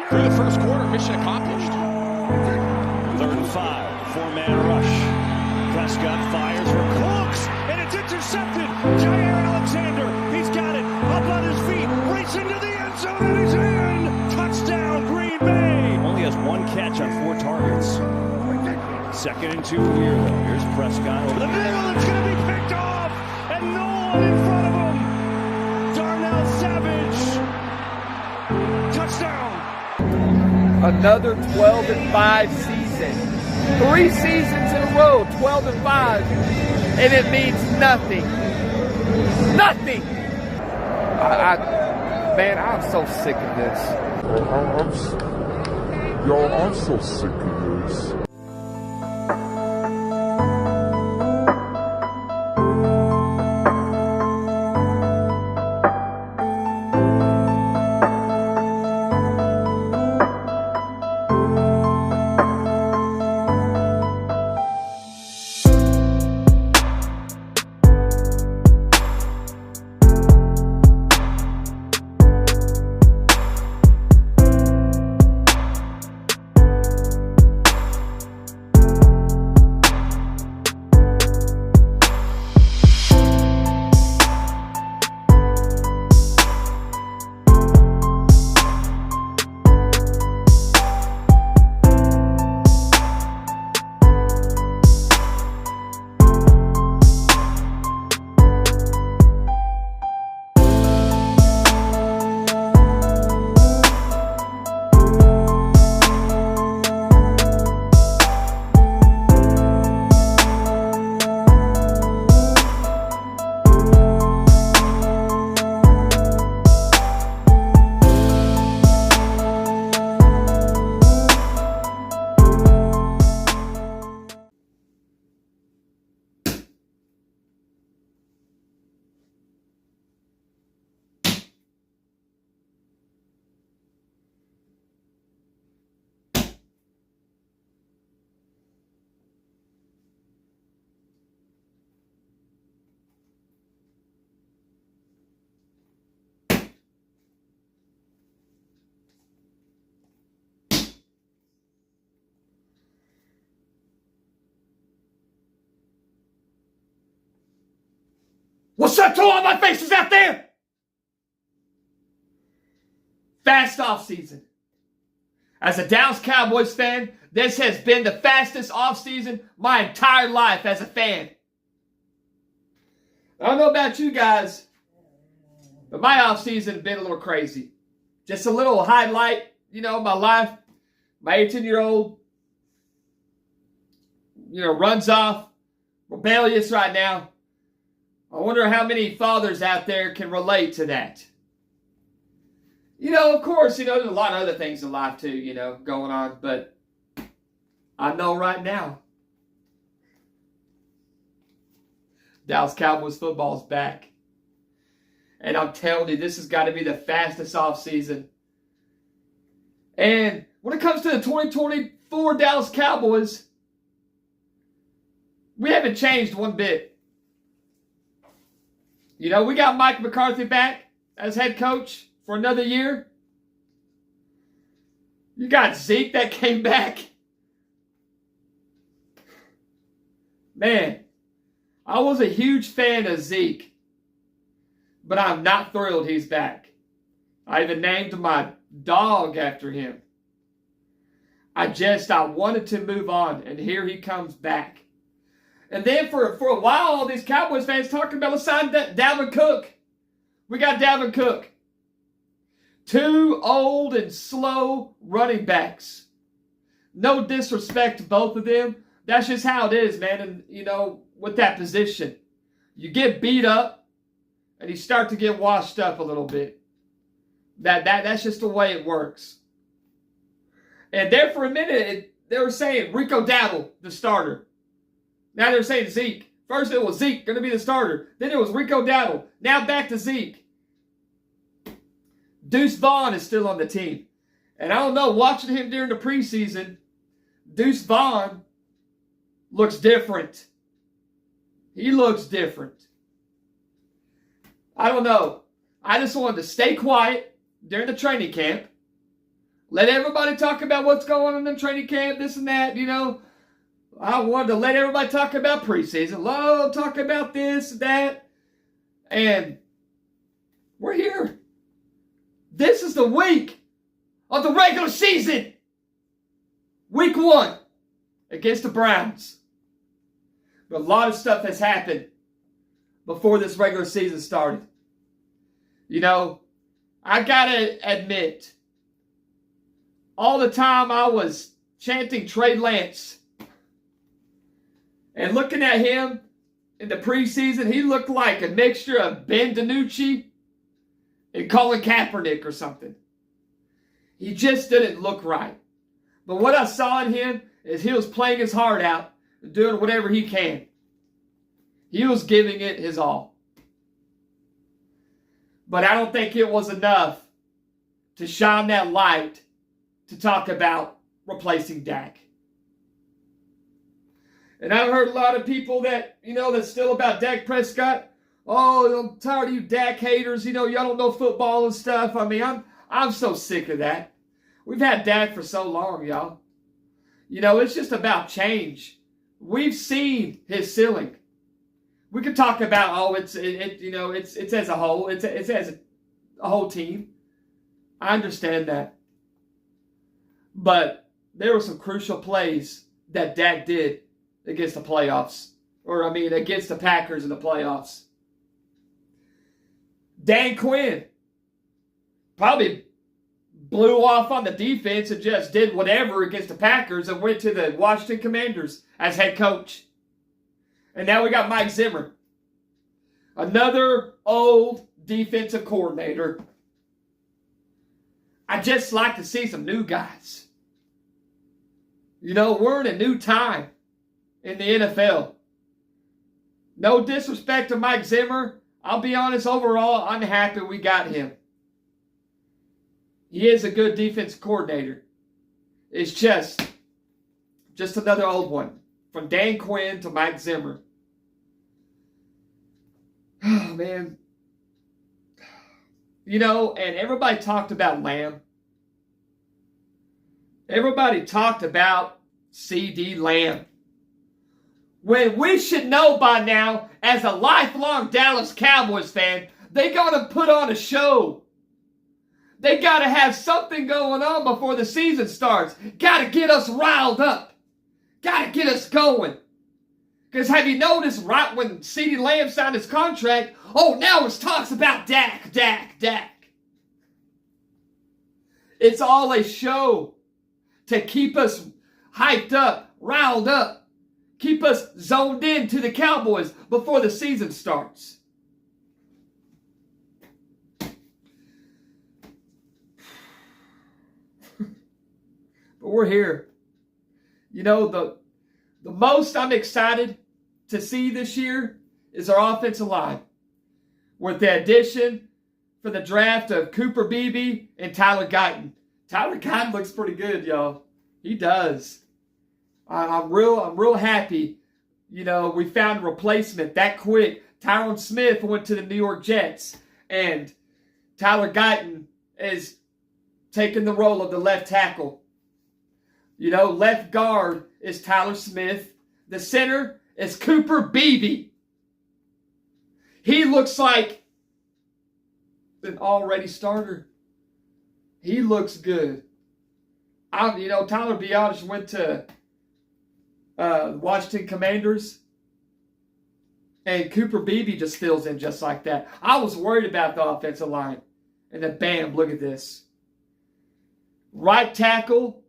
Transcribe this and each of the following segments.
Through the first quarter, mission accomplished. 3rd and 5, 4-man rush. Prescott fires for Cooks, and it's intercepted. Jair Alexander, he's got it. Up on his feet, racing to the end zone, and he's in. Touchdown, Green Bay. Only has 1 catch on 4 targets. 2nd and 2 here, though. Here's Prescott over the middle. It's going to be picked off, and no one in front of him. Darnell Savage. Touchdown. Another 12-5 season. 3 seasons in a row, 12-5. And it means nothing. Nothing. Man, I'm so sick of this. I'm so sick of this. What's up to all my faces out there? Fast offseason. As a Dallas Cowboys fan, this has been the fastest offseason my entire life as a fan. I don't know about you guys, but my offseason has been a little crazy. Just a little highlight, my life. My 18-year-old, runs off, rebellious right now. I wonder how many fathers out there can relate to that. Of course, there's a lot of other things in life too, going on. But I know right now, Dallas Cowboys football's back. And I'm telling you, this has got to be the fastest offseason. And when it comes to the 2024 Dallas Cowboys, we haven't changed one bit. We got Mike McCarthy back as head coach for another year. You got Zeke that came back. Man, I was a huge fan of Zeke, but I'm not thrilled he's back. I even named my dog after him. I wanted to move on, and here he comes back. And then for a while, all these Cowboys fans talking about, let's sign Dalvin Cook. We got Dalvin Cook. 2 old and slow running backs. No disrespect to both of them. That's just how it is, man. And, with that position, you get beat up and you start to get washed up a little bit. That's just the way it works. And there for a minute, they were saying Rico Dowdle, the starter. Now they're saying Zeke. First it was Zeke, going to be the starter. Then it was Rico Dowdle. Now back to Zeke. Deuce Vaughn is still on the team. And I don't know, watching him during the preseason, Deuce Vaughn looks different. He looks different. I don't know. I just wanted to stay quiet during the training camp. Let everybody talk about what's going on in training camp, this and that, I wanted to let everybody talk about preseason. Talk about this, that. And we're here. This is the week of the regular season. Week 1 against the Browns. But a lot of stuff has happened before this regular season started. I gotta admit, all the time I was chanting Trey Lance and looking at him in the preseason, he looked like a mixture of Ben DiNucci and Colin Kaepernick or something. He just didn't look right. But what I saw in him is he was playing his heart out, doing whatever he can. He was giving it his all. But I don't think it was enough to shine that light to talk about replacing Dak. And I've heard a lot of people that's still about Dak Prescott. Oh, I'm tired of you Dak haters. Y'all don't know football and stuff. I mean, I'm so sick of that. We've had Dak for so long, y'all. It's just about change. We've seen his ceiling. We could talk about, it's as a whole. It's as a whole team. I understand that. But there were some crucial plays that Dak did against the playoffs. Against the Packers in the playoffs. Dan Quinn probably blew off on the defense and just did whatever against the Packers and went to the Washington Commanders as head coach. And now we got Mike Zimmer, another old defensive coordinator. I just like to see some new guys. We're in a new time in the NFL. No disrespect to Mike Zimmer. I'll be honest, overall, I'm happy we got him. He is a good defense coordinator. It's just another old one. From Dan Quinn to Mike Zimmer. Oh, man. And everybody talked about Lamb. Everybody talked about CD Lamb. When we should know by now, as a lifelong Dallas Cowboys fan, they got to put on a show. They got to have something going on before the season starts. Got to get us riled up. Got to get us going. Because have you noticed right when CeeDee Lamb signed his contract, now it's talks about Dak. It's all a show to keep us hyped up, riled up. Keep us zoned in to the Cowboys before the season starts. But we're here. The most I'm excited to see this year is our offensive line. With the addition for the draft of Cooper Beebe and Tyler Guyton. Tyler Guyton looks pretty good, y'all. He does. I'm real happy. We found a replacement that quick. Tyron Smith went to the New York Jets. And Tyler Guyton is taking the role of the left tackle. Left guard is Tyler Smith. The center is Cooper Beebe. He looks like an already starter. He looks good. Tyler Biadasz went to Washington Commanders. And Cooper Beebe just fills in just like that. I was worried about the offensive line. And then bam, look at this. Right tackle,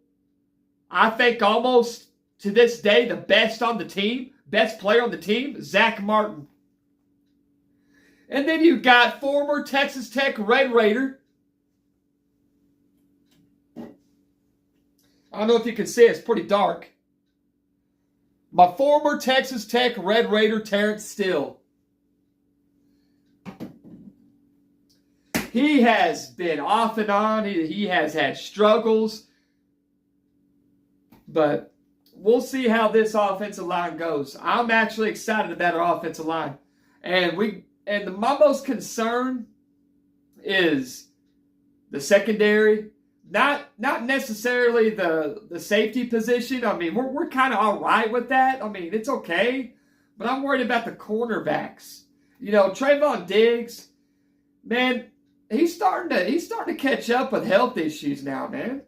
I think almost to this day the best on the team, best player on the team, Zach Martin. And then you got former Texas Tech Red Raider. I don't know if you can see it, it's pretty dark. My former Texas Tech Red Raider, Terrence Steele. He has been off and on. He has had struggles. But we'll see how this offensive line goes. I'm actually excited about our offensive line. And my most concern is the secondary, Not necessarily the safety position. I mean, we're kind of all right with that. I mean, it's okay. But I'm worried about the cornerbacks. You know, Trayvon Diggs, man, he's starting to catch up with health issues now, man.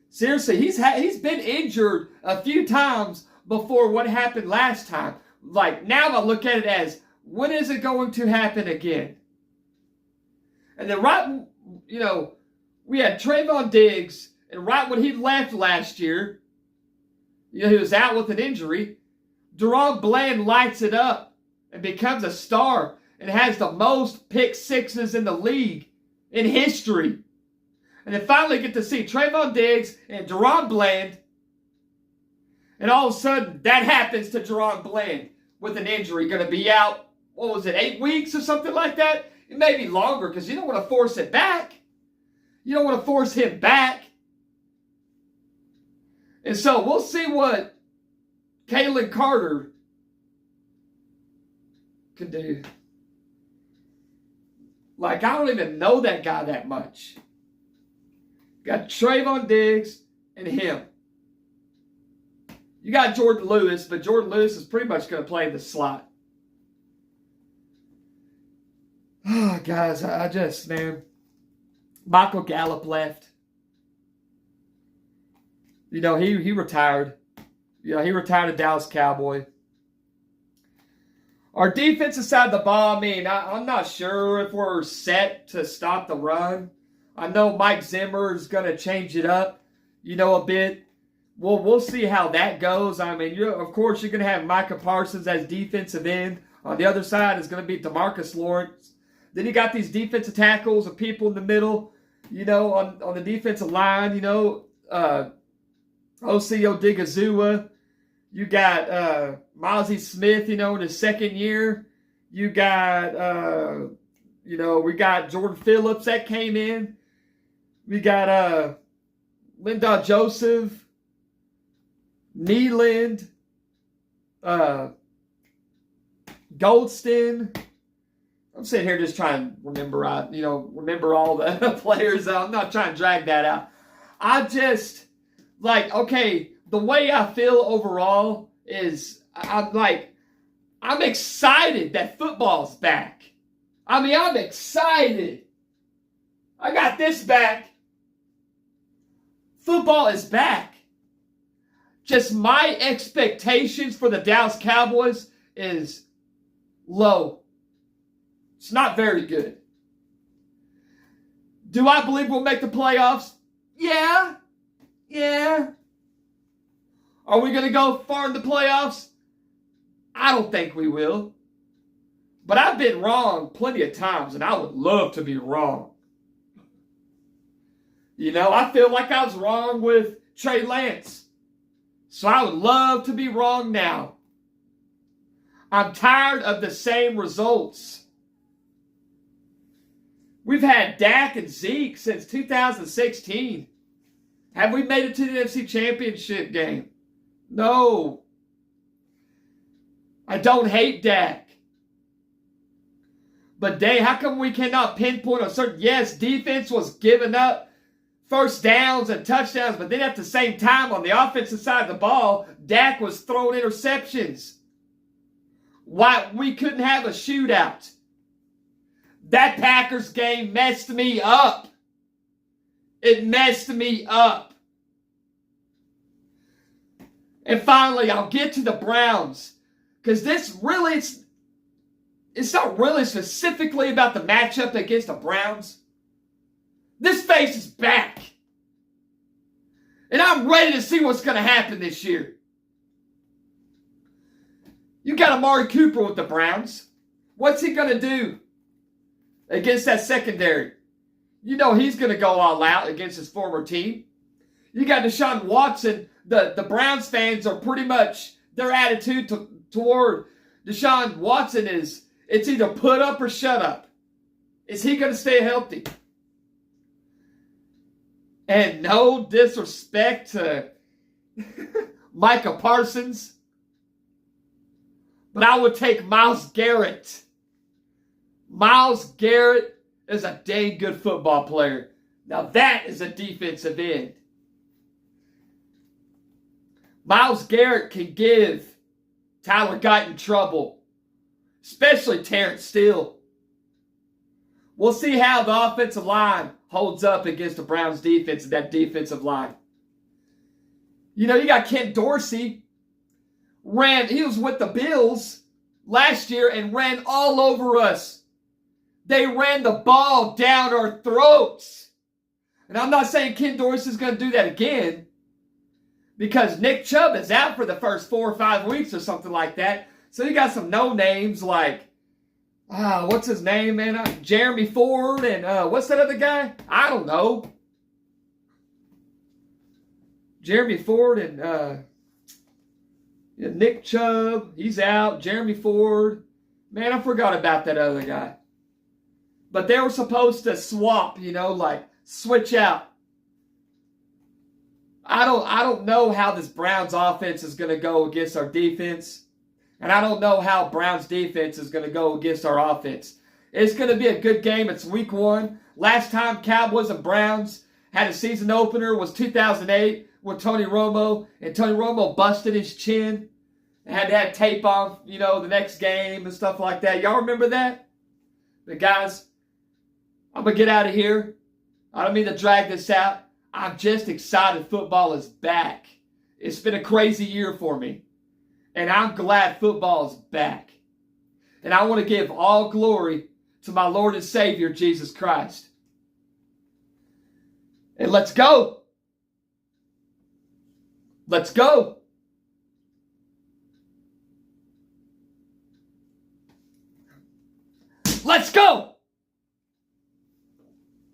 Seriously, he's been injured a few times before what happened last time. Like, now I look at it as, when is it going to happen again? And then we had Trayvon Diggs, and right when he left last year, he was out with an injury. Deron Bland lights it up and becomes a star and has the most pick sixes in the league in history. And then finally get to see Trayvon Diggs and Deron Bland. And all of a sudden, that happens to Deron Bland with an injury. Going to be out, 8 weeks or something like that? It may be longer because you don't want to force it back. You don't want to force him back. And so we'll see what Kalen Carter can do. Like, I don't even know that guy that much. Got Trayvon Diggs and him. You got Jordan Lewis, but Jordan Lewis is pretty much going to play the slot. Oh, guys, man. Michael Gallup left. He retired. He retired a Dallas Cowboy. Our defensive side of the ball, I mean, I'm not sure if we're set to stop the run. I know Mike Zimmer is going to change it up, a bit. We'll see how that goes. I mean, of course, you're going to have Micah Parsons as defensive end. On the other side is going to be DeMarcus Lawrence. Then you got these defensive tackles and people in the middle, on the defensive line, Osi Odigizua. You got Mozzie Smith, in his second year. You got, we got Jordan Phillips that came in. We got Linda Joseph, Neeland, Goldston. I'm sitting here just trying to remember all the players. I'm not trying to drag that out. I just, the way I feel overall is I'm excited that football's back. I mean, I'm excited. I got this back. Football is back. Just my expectations for the Dallas Cowboys is low. It's not very good. Do I believe we'll make the playoffs? Yeah. Are we going to go far in the playoffs? I don't think we will. But I've been wrong plenty of times, and I would love to be wrong. I feel like I was wrong with Trey Lance. So I would love to be wrong now. I'm tired of the same results. We've had Dak and Zeke since 2016. Have we made it to the NFC Championship game? No. I don't hate Dak. But how come we cannot pinpoint a certain... Yes, defense was giving up first downs and touchdowns, but then at the same time, on the offensive side of the ball, Dak was throwing interceptions. Why we couldn't have a shootout? That Packers game messed me up. It messed me up. And finally, I'll get to the Browns. Because this really, it's not really specifically about the matchup against the Browns. This phase is back. And I'm ready to see what's going to happen this year. You got Amari Cooper with the Browns. What's he going to do against that secondary? He's going to go all out against his former team. You got Deshaun Watson. The Browns fans are pretty much, their attitude toward Deshaun Watson is, it's either put up or shut up. Is he going to stay healthy? And no disrespect to Micah Parsons, but I would take Myles Garrett. Myles Garrett is a dang good football player. Now that is a defensive end. Myles Garrett can give Tyler Guyton trouble, especially Terrence Steele. We'll see how the offensive line holds up against the Browns defense and that defensive line. You know, you got Ken Dorsey. He was with the Bills last year and ran all over us. They ran the ball down our throats. And I'm not saying Ken Dorsey's going to do that again, because Nick Chubb is out for the first 4 or 5 weeks or something like that. So you got some no-names like, what's his name, man? Jeremy Ford and what's that other guy? I don't know. Jeremy Ford and Nick Chubb, he's out. Jeremy Ford. Man, I forgot about that other guy. But they were supposed to swap, like switch out. I don't know how this Browns offense is going to go against our defense. And I don't know how Browns defense is going to go against our offense. It's going to be a good game. It's week 1. Last time Cowboys and Browns had a season opener was 2008 with Tony Romo. And Tony Romo busted his chin. And had to have tape on, the next game and stuff like that. Y'all remember that? But guys, I'm going to get out of here. I don't mean to drag this out. I'm just excited football is back. It's been a crazy year for me. And I'm glad football is back. And I want to give all glory to my Lord and Savior, Jesus Christ. And let's go. Let's go. Let's go.